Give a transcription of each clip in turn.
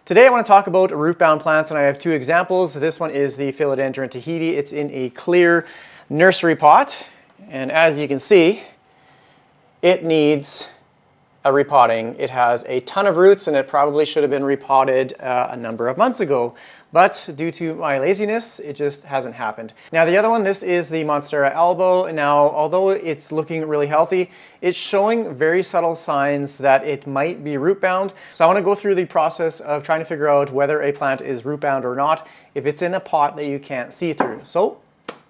Today I want to talk about root-bound plants, and I have two examples. This one is the Philodendron Tahiti. It's in a clear nursery pot, and as you can see, it needs a repotting. It has a ton of roots, and it probably should have been repotted a number of months ago. But due to my laziness, it just hasn't happened. Now the other one, this is the Monstera albo. Now, although it's looking really healthy, it's showing very subtle signs that it might be root bound. So I want to go through the process of trying to figure out whether a plant is root bound or not if it's in a pot that you can't see through. So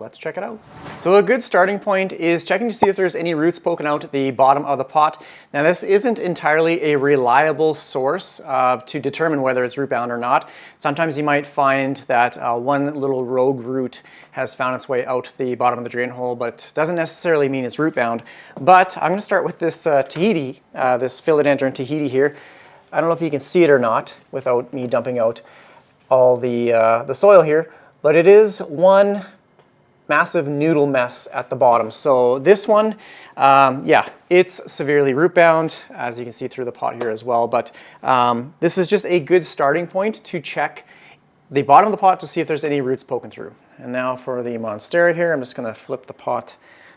let's check it out. So a good starting point is checking to see if there's any roots poking out at the bottom of the pot. Now this isn't entirely a reliable source to determine whether it's root bound or not. Sometimes you might find that one little rogue root has found its way out the bottom of the drain hole, but doesn't necessarily mean it's root bound. But I'm going to start with this Tahiti, this Philodendron Tahiti here. I don't know if you can see it or not without me dumping out all the soil here, but it is one massive noodle mess at the bottom. So this one, yeah, it's severely root bound, as you can see through the pot here as well. But this is just a good starting point to check the bottom of the pot to see if there's any roots poking through. And now for the Monstera here, I'm just going to flip the pot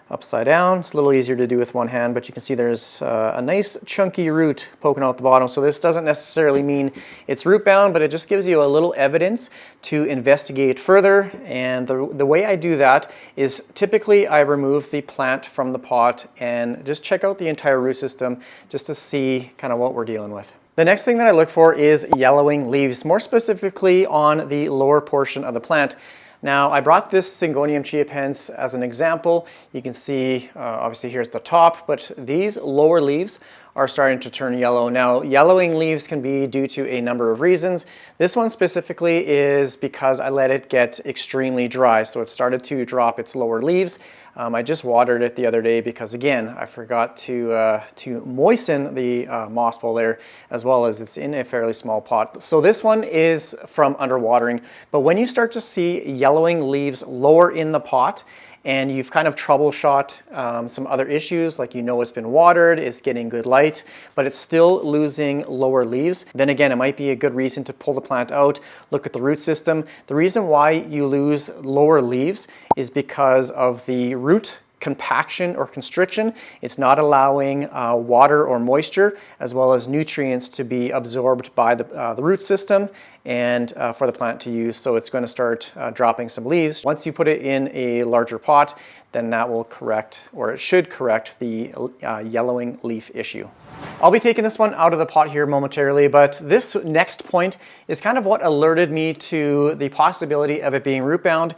upside down. It's a little easier to do with one hand, but you can see there's a nice chunky root poking out the bottom. So this doesn't necessarily mean it's root bound, but it just gives you a little evidence to investigate further. And the way I do that is typically I remove the plant from the pot and just check out the entire root system just to see kind of what we're dealing with. The next thing that I look for is yellowing leaves, more specifically on the lower portion of the plant. Now, I brought this Syngonium chiapense as an example. You can see, obviously here's the top, but these lower leaves are starting to turn yellow. Now, yellowing leaves can be due to a number of reasons. This one specifically is because I let it get extremely dry, so it started to drop its lower leaves. I just watered it the other day because, again, I forgot to moisten the moss bowl there, as well as it's in a fairly small pot. So this one is from underwatering, but when you start to see yellowing leaves lower in the pot, and you've kind of troubleshot some other issues, like it's been watered, it's getting good light, but it's still losing lower leaves, then again, it might be a good reason to pull the plant out, look at the root system. The reason why you lose lower leaves is because of the root compaction or constriction. It's not allowing water or moisture as well as nutrients to be absorbed by the root system and for the plant to use. So it's going to start dropping some leaves. Once you put it in a larger pot, then that will correct, or it should correct, the yellowing leaf issue. I'll be taking this one out of the pot here momentarily, but this next point is kind of what alerted me to the possibility of it being root bound,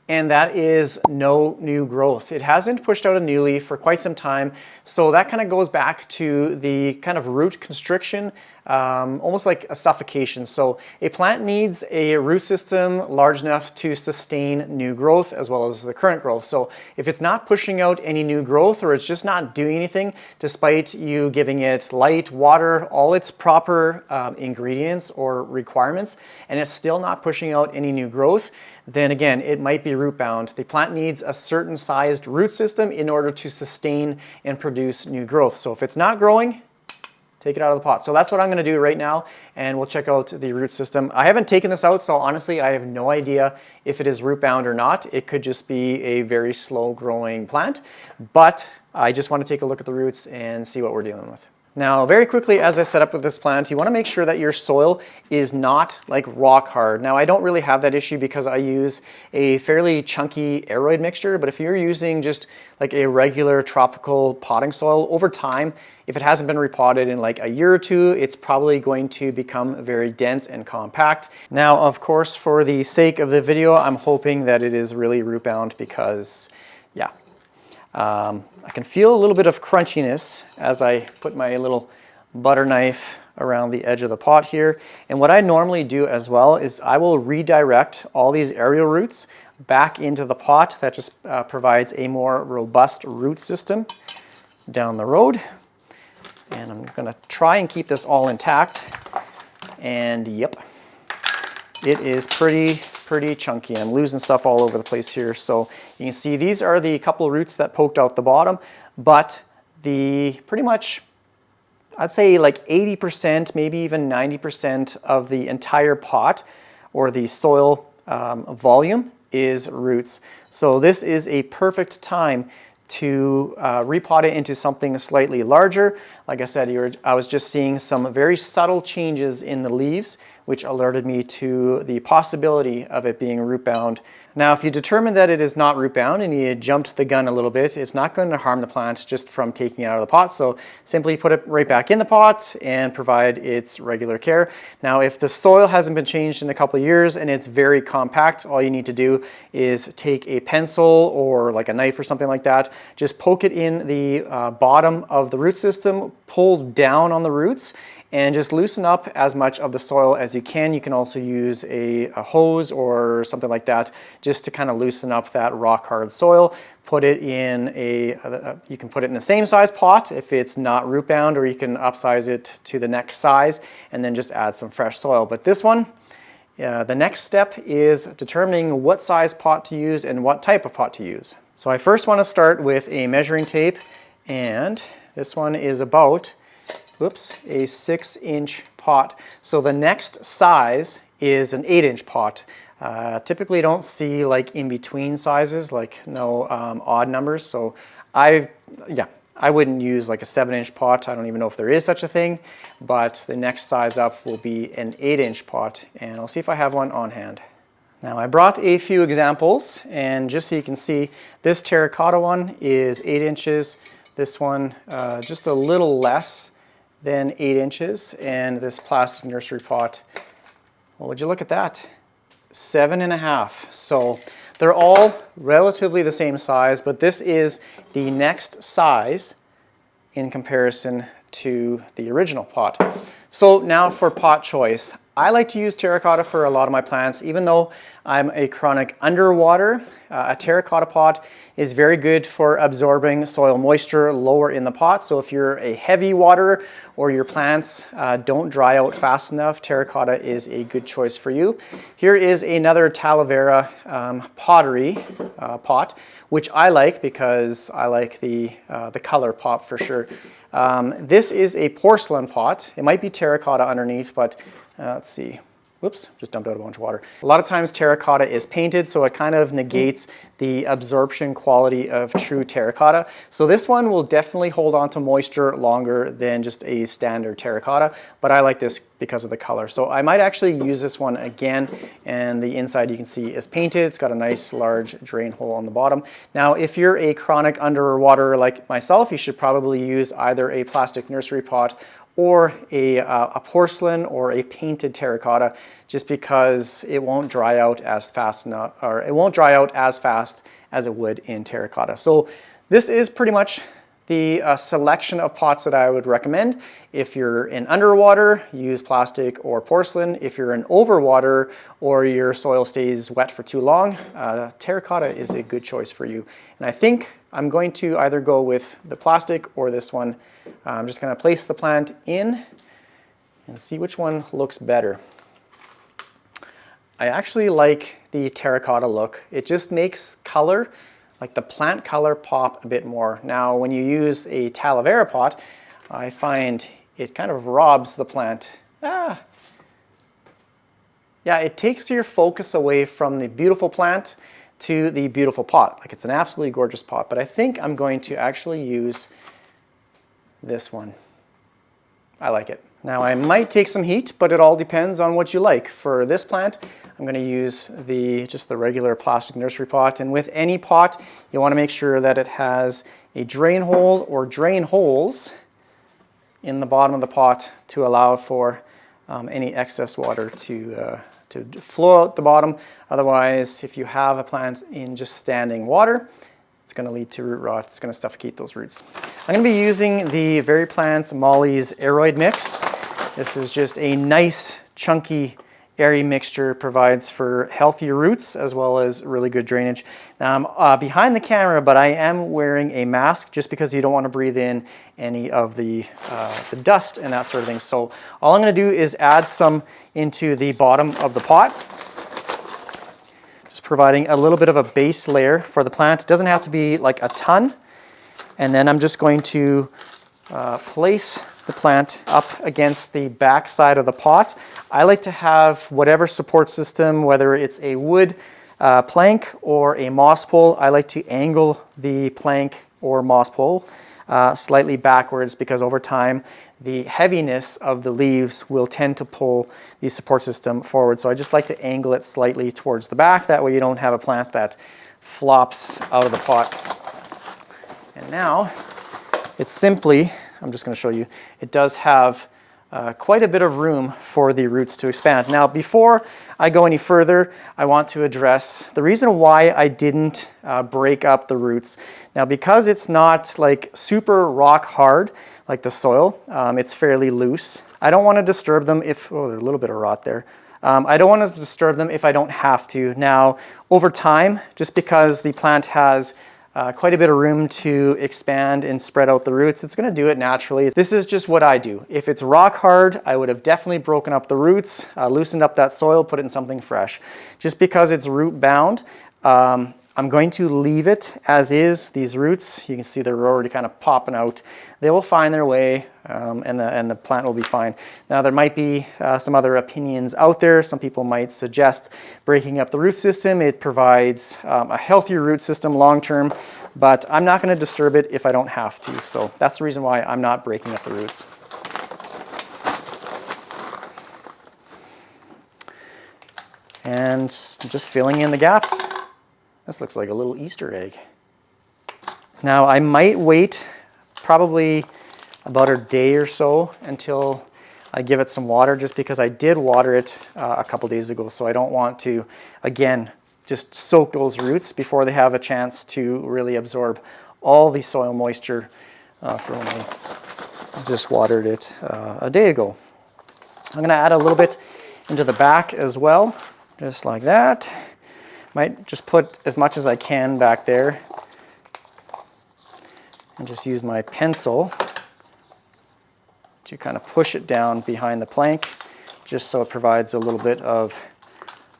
and that is no new growth. It hasn't pushed out a new leaf for quite some time, so that kind of goes back to the kind of root constriction, almost like a suffocation. So a plant needs a root system large enough to sustain new growth as well as the current growth. So if it's not pushing out any new growth, or it's just not doing anything despite you giving it light, water, all its proper ingredients or requirements, and it's still not pushing out any new growth, then again, it might be root bound. The plant needs a certain sized root system in order to sustain and produce new growth. So if it's not growing, take it out of the pot. So that's what I'm going to do right now, and we'll check out the root system. I haven't taken this out, so honestly, I have no idea if it is root bound or not. It could just be a very slow growing plant, but I just want to take a look at the roots and see what we're dealing with. Now, very quickly, as I set up with this plant, you want to make sure that your soil is not like rock hard. Now, I don't really have that issue because I use a fairly chunky aeroid mixture, but if you're using just like a regular tropical potting soil, over time, if it hasn't been repotted in like a year or two, it's probably going to become very dense and compact. Now, of course, for the sake of the video, I'm hoping that it is really root bound because, yeah. I can feel a little bit of crunchiness as I put my little butter knife around the edge of the pot here. And what I normally do as well is I will redirect all these aerial roots back into the pot. That just provides a more robust root system down the road. And I'm going to try and keep this all intact. And yep, it is pretty chunky. I'm losing stuff all over the place here. So you can see these are the couple roots that poked out the bottom, but the pretty much I'd say like 80%, maybe even 90% of the entire pot or the soil volume is roots. So this is a perfect time to repot it into something slightly larger. Like I said, I was just seeing some very subtle changes in the leaves, which alerted me to the possibility of it being root bound. Now, if you determine that it is not root bound and you jumped the gun a little bit, it's not going to harm the plant just from taking it out of the pot. So simply put it right back in the pot and provide its regular care. Now, if the soil hasn't been changed in a couple of years and it's very compact, all you need to do is take a pencil or like a knife or something like that, just poke it in the bottom of the root system, pull down on the roots, and just loosen up as much of the soil as you can. You can also use a hose or something like that just to kind of loosen up that rock hard soil. Put it in you can put it in the same size pot if it's not root bound, or you can upsize it to the next size and then just add some fresh soil. But this one, the next step is determining what size pot to use and what type of pot to use. So I first want to start with a measuring tape, and this one is about a 6-inch pot. So the next size is an 8-inch pot. Typically don't see like in between sizes, like no odd numbers. So I wouldn't use like a 7-inch pot. I don't even know if there is such a thing, but the next size up will be an 8-inch pot, and I'll see if I have one on hand. Now I brought a few examples, and just so you can see, this terracotta one is 8 inches. This one just a little less than 8 inches, and this plastic nursery pot, well, would you look at that, 7.5. So they're all relatively the same size, but this is the next size in comparison to the original pot. So now for pot choice, I like to use terracotta for a lot of my plants. Even though I'm a chronic underwater, a terracotta pot is very good for absorbing soil moisture lower in the pot. So if you're a heavy waterer or your plants don't dry out fast enough, terracotta is a good choice for you. Here is another Talavera pottery pot, which I like because I like the color pop for sure. This is a porcelain pot. It might be terracotta underneath, but let's see. Whoops, just dumped out a bunch of water. A lot of times terracotta is painted, so it kind of negates the absorption quality of true terracotta. So this one will definitely hold on to moisture longer than just a standard terracotta, but I like this because of the color. So I might actually use this one again, and the inside you can see is painted. It's got a nice large drain hole on the bottom. Now, if you're a chronic underwaterer like myself, you should probably use either a plastic nursery pot or a porcelain or a painted terracotta, just because it won't dry out as fast enough, or it won't dry out as fast as it would in terracotta. So this is pretty much the selection of pots that I would recommend. If you're in underwater, use plastic or porcelain. If you're in overwater or your soil stays wet for too long, terracotta is a good choice for you. And I think I'm going to either go with the plastic or this one. I'm just going to place the plant in and see which one looks better. I actually like the terracotta look. It just makes color, like the plant color, pop a bit more. Now, when you use a Talavera pot, I find it kind of robs the plant. Yeah, it takes your focus away from the beautiful plant to the beautiful pot. Like, it's an absolutely gorgeous pot, but I think I'm going to actually use this one. I like it. Now, I might take some heat, but it all depends on what you like. For this plant, I'm going to use just the regular plastic nursery pot. And with any pot, you want to make sure that it has a drain hole or drain holes in the bottom of the pot to allow for any excess water to flow out the bottom. Otherwise, if you have a plant in just standing water, it's going to lead to root rot. It's going to suffocate those roots. I'm going to be using the VeryPlants Molly's Aeroid Mix. This is just a nice, chunky, airy mixture. Provides for healthy roots as well as really good drainage. Now, I'm behind the camera, but I am wearing a mask just because you don't want to breathe in any of the dust and that sort of thing. So all I'm going to do is add some into the bottom of the pot, providing a little bit of a base layer for the plant. It doesn't have to be like a ton. And then I'm just going to place the plant up against the back side of the pot. I like to have whatever support system, whether it's a wood plank or a moss pole. I like to angle the plank or moss pole slightly backwards, because over time the heaviness of the leaves will tend to pull the support system forward. So I just like to angle it slightly towards the back. That way you don't have a plant that flops out of the pot. And now it's simply, I'm just going to show you, it does have quite a bit of room for the roots to expand. Now, before I go any further, I want to address the reason why I didn't break up the roots. Now, because it's not like super rock hard like the soil, it's fairly loose. I don't want to disturb them if, oh, there's a little bit of rot there. I don't want to disturb them if I don't have to. Now, over time, just because the plant has quite a bit of room to expand and spread out the roots, it's going to do it naturally. This is just what I do. If it's rock hard, I would have definitely broken up the roots, loosened up that soil, put it in something fresh. Just because it's root bound, I'm going to leave it as is. These roots, you can see they're already kind of popping out. They will find their way, and the plant will be fine. Now, there might be some other opinions out there. Some people might suggest breaking up the root system. It provides a healthier root system long term, but I'm not going to disturb it if I don't have to. So that's the reason why I'm not breaking up the roots. And just filling in the gaps. This looks like a little Easter egg. Now, I might wait probably about a day or so until I give it some water, just because I did water it a couple days ago. So I don't want to, again, just soak those roots before they have a chance to really absorb all the soil moisture from when I just watered it a day ago. I'm going to add a little bit into the back as well, just like that. Might just put as much as I can back there and just use my pencil to kind of push it down behind the plank, just so it provides a little bit of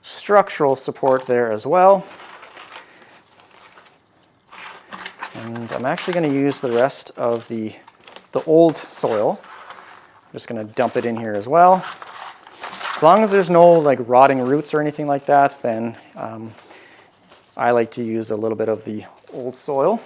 structural support there as well. And I'm actually going to use the rest of the old soil. I'm just going to dump it in here as well. As long as there's no like rotting roots or anything like that, then I like to use a little bit of the old soil.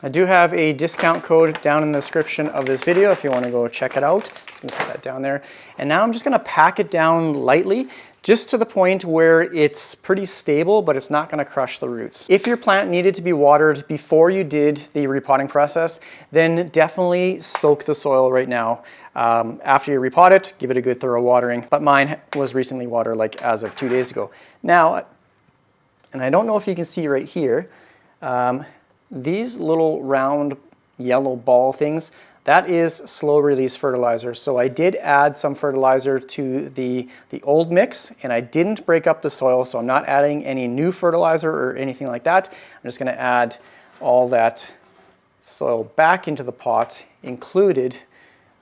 I do have a discount code down in the description of this video if you want to go check it out. Just going to put that down there. And now I'm just going to pack it down lightly, just to the point where it's pretty stable, but it's not going to crush the roots. If your plant needed to be watered before you did the repotting process, then definitely soak the soil right now. After you repot it, give it a good thorough watering. But mine was recently watered, like as of 2 days ago. Now, and I don't know if you can see right here, these little round yellow ball things, that is slow release fertilizer. So I did add some fertilizer to the old mix, and I didn't break up the soil, so I'm not adding any new fertilizer or anything like that. I'm just going to add all that soil back into the pot. Included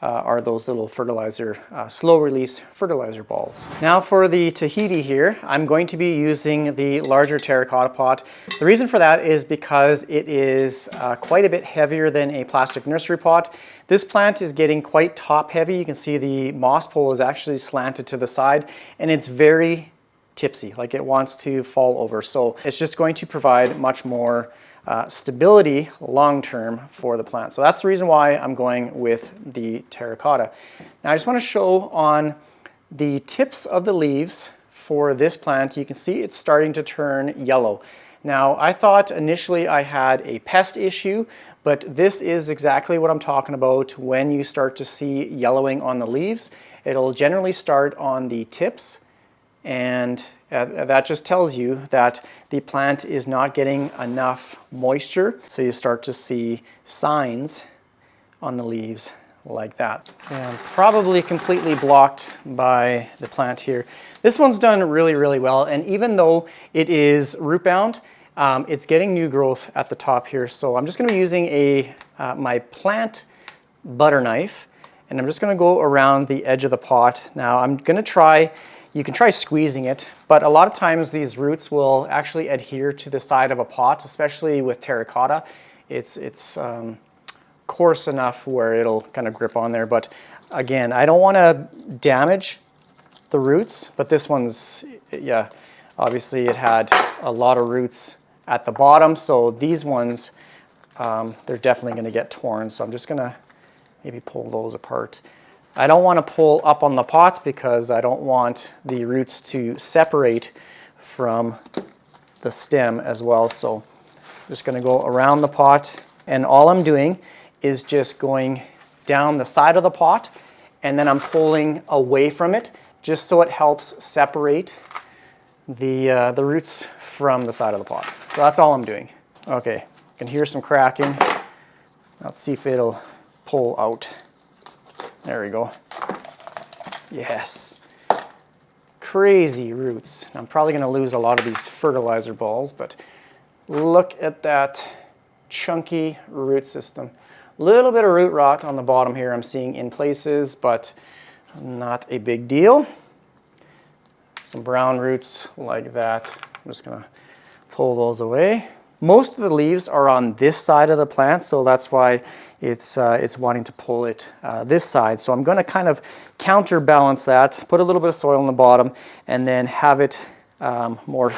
are those little fertilizer, slow release fertilizer balls. Now for the Tahiti here, I'm going to be using the larger terracotta pot. The reason for that is because it is quite a bit heavier than a plastic nursery pot. This plant is getting quite top heavy. You can see the moss pole is actually slanted to the side, and it's very tipsy, like it wants to fall over. So it's just going to provide much more stability long-term for the plant. So that's the reason why I'm going with the terracotta. Now I just want to show on the tips of the leaves for this plant, you can see it's starting to turn yellow. Now I thought initially I had a pest issue, but this is exactly what I'm talking about when you start to see yellowing on the leaves. It'll generally start on the tips, and that just tells you that the plant is not getting enough moisture. So you start to see signs on the leaves like that. And probably completely blocked by the plant here. This one's done really, really well. And even though it is root bound, it's getting new growth at the top here. So I'm just going to be using my plant butter knife, and I'm just going to go around the edge of the pot. Now I'm going to try, you can try squeezing it, but a lot of times these roots will actually adhere to the side of a pot, especially with terracotta. It's coarse enough where it'll kind of grip on there. But again, I don't want to damage the roots, but this one's, yeah, obviously it had a lot of roots at the bottom, so these ones, they're definitely going to get torn. So I'm just going to maybe pull those apart. I don't want to pull up on the pot because I don't want the roots to separate from the stem as well. So I'm just going to go around the pot, and all I'm doing is just going down the side of the pot, and then I'm pulling away from it just so it helps separate the roots from the side of the pot. So that's all I'm doing. Okay, you can hear some cracking. Let's see if it'll pull out. There we go. Yes. Crazy roots. I'm probably going to lose a lot of these fertilizer balls, but look at that chunky root system. A little bit of root rot on the bottom here I'm seeing in places, but not a big deal. Some brown roots like that. I'm just going to pull those away. Most of the leaves are on this side of the plant, so that's why it's wanting to pull it this side. So I'm going to kind of counterbalance that, put a little bit of soil on the bottom, and then have it more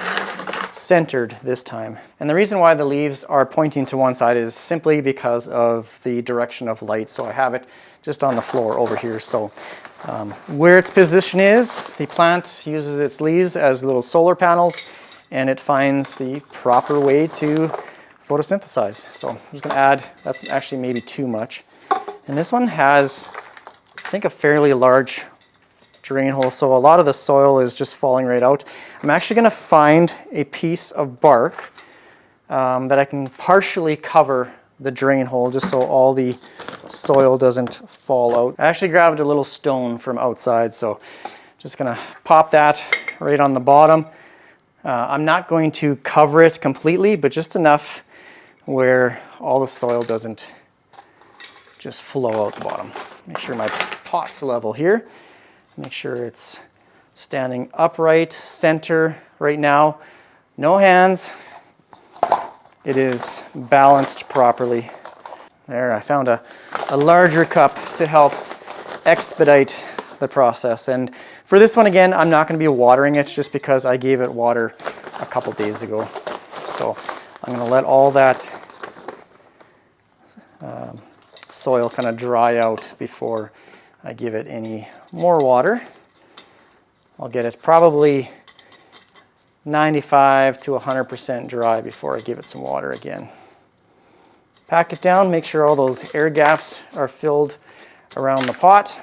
centered this time. And the reason why the leaves are pointing to one side is simply because of the direction of light. So I have it just on the floor over here. So where its position is, the plant uses its leaves as little solar panels, and it finds the proper way to photosynthesize. So I'm just going to add, that's actually maybe too much. And this one has, I think, a fairly large drain hole, so a lot of the soil is just falling right out. I'm actually going to find a piece of bark that I can partially cover the drain hole just so all the soil doesn't fall out. I actually grabbed a little stone from outside, so just going to pop that right on the bottom. I'm not going to cover it completely, but just enough where all the soil doesn't just flow out the bottom. Make sure my pot's level here. Make sure it's standing upright, center right now. No hands. It is balanced properly. There, I found a larger cup to help expedite the process. And for this one, again, I'm not going to be watering it just because I gave it water a couple days ago. So I'm going to let all that soil kind of dry out before I give it any more water. I'll get it probably 95 to 100% dry before I give it some water again. Pack it down, make sure all those air gaps are filled around the pot,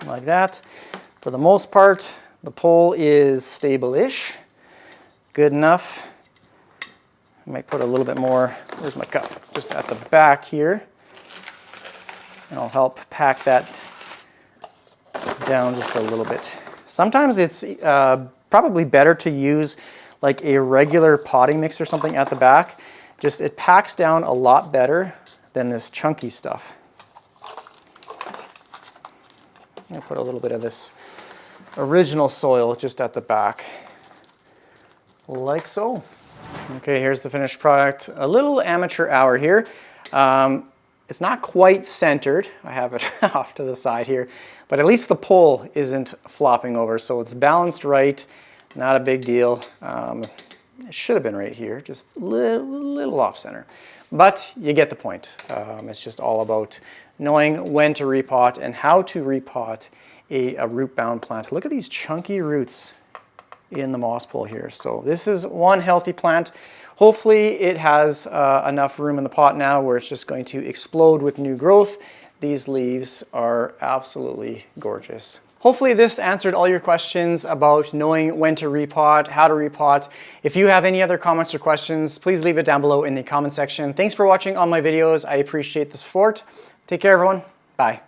like that. For the most part, the pole is stable-ish, good enough. I might put a little bit more, where's my cup? Just at the back here. And I'll help pack that down just a little bit. Sometimes it's probably better to use like a regular potting mix or something at the back. Just it packs down a lot better than this chunky stuff. I'm going to put a little bit of this original soil just at the back, like so. Okay, here's the finished product. A little amateur hour here. It's not quite centered. I have it off to the side here, but at least the pole isn't flopping over, so it's balanced right. Not a big deal. It should have been right here, just a little off center. But you get the point. It's just all about knowing when to repot and how to repot a root-bound plant. Look at these chunky roots in the moss pole here. So this is one healthy plant. Hopefully it has enough room in the pot now where it's just going to explode with new growth. These leaves are absolutely gorgeous. Hopefully this answered all your questions about knowing when to repot, how to repot. If you have any other comments or questions, please leave it down below in the comment section. Thanks for watching all my videos. I appreciate the support. Take care, everyone. Bye.